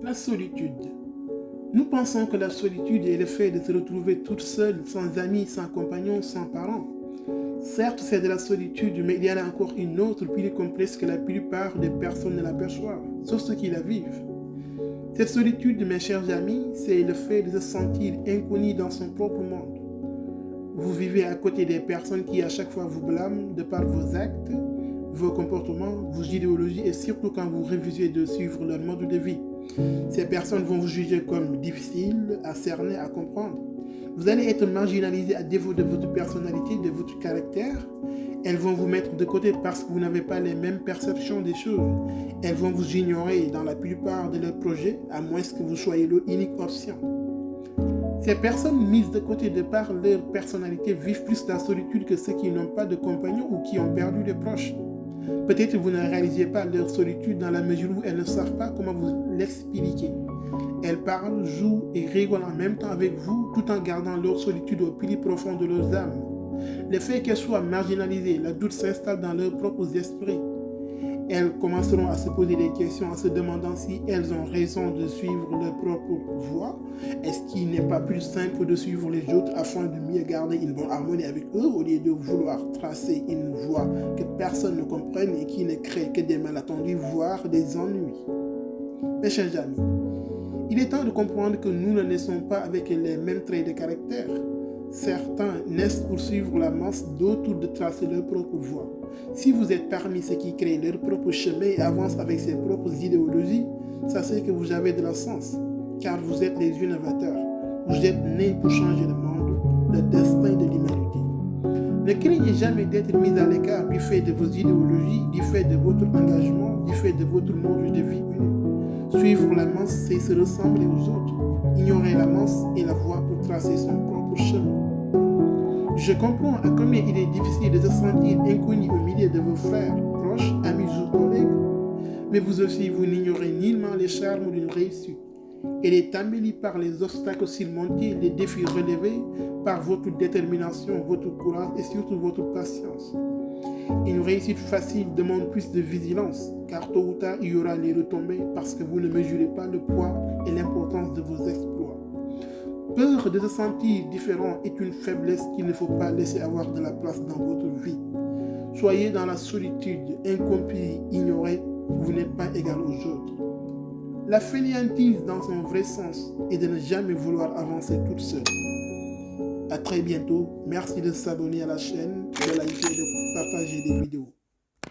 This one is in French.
La solitude. Nous pensons que la solitude est le fait de se retrouver toute seule, sans amis, sans compagnons, sans parents. Certes, c'est de la solitude, mais il y en a encore une autre plus complexe que la plupart des personnes ne l'aperçoivent, sauf ceux qui la vivent. Cette solitude, mes chers amis, c'est le fait de se sentir inconnu dans son propre monde. Vous vivez à côté des personnes qui à chaque fois vous blâment de par vos actes, vos comportements, vos idéologies et surtout quand vous refusez de suivre leur mode de vie. Ces personnes vont vous juger comme difficile à cerner, à comprendre. Vous allez être marginalisé à défaut de votre personnalité, de votre caractère. Elles vont vous mettre de côté parce que vous n'avez pas les mêmes perceptions des choses. Elles vont vous ignorer dans la plupart de leurs projets, à moins que vous soyez leur unique option. Ces personnes mises de côté de par leur personnalité vivent plus la solitude que ceux qui n'ont pas de compagnons ou qui ont perdu des proches. Peut-être vous ne réalisez pas leur solitude dans la mesure où elles ne savent pas comment vous l'expliquer. Elles parlent, jouent et rigolent en même temps avec vous tout en gardant leur solitude au plus profond de leurs âmes. Le fait qu'elles soient marginalisées, le doute s'installe dans leurs propres esprits. Elles commenceront à se poser des questions en se demandant si elles ont raison de suivre leur propre voie. Est-ce qu'il n'est pas plus simple de suivre les autres afin de mieux garder une bonne harmonie avec eux au lieu de vouloir tracer une voie que personne ne comprenne et qui ne crée que des malentendus, voire des ennuis? Mes chers amis, il est temps de comprendre que nous ne naissons pas avec les mêmes traits de caractère. Certains naissent pour suivre la masse, d'autres de tracer leur propre voie. Si vous êtes parmi ceux qui créent leur propre chemin et avancent avec ses propres idéologies, sachez que vous avez de la chance, car vous êtes les innovateurs. Vous êtes nés pour changer le monde, le destin de l'humanité. Ne craignez jamais d'être mis à l'écart du fait de vos idéologies, du fait de votre engagement, du fait de votre mode de vie unique. Suivre la masse, c'est se ressembler aux autres. Ignorer la masse et la voie pour tracer son propre chemin. Je comprends à combien il est difficile de se sentir inconnu au milieu de vos frères, proches, amis ou collègues. Mais vous aussi, vous n'ignorez nullement les charmes d'une réussite. Elle est embellie par les obstacles surmontés, les défis relevés, par votre détermination, votre courage et surtout votre patience. Une réussite facile demande plus de vigilance, car tôt ou tard, il y aura les retombées parce que vous ne mesurez pas le poids et l'importance de vos exploits. Peur de se sentir différent est une faiblesse qu'il ne faut pas laisser avoir de la place dans votre vie. Soyez dans la solitude, incompris, ignoré, vous n'êtes pas égal aux autres. La fainéantise dans son vrai sens est de ne jamais vouloir avancer toute seule. À très bientôt, merci de s'abonner à la chaîne, de liker et de partager des vidéos.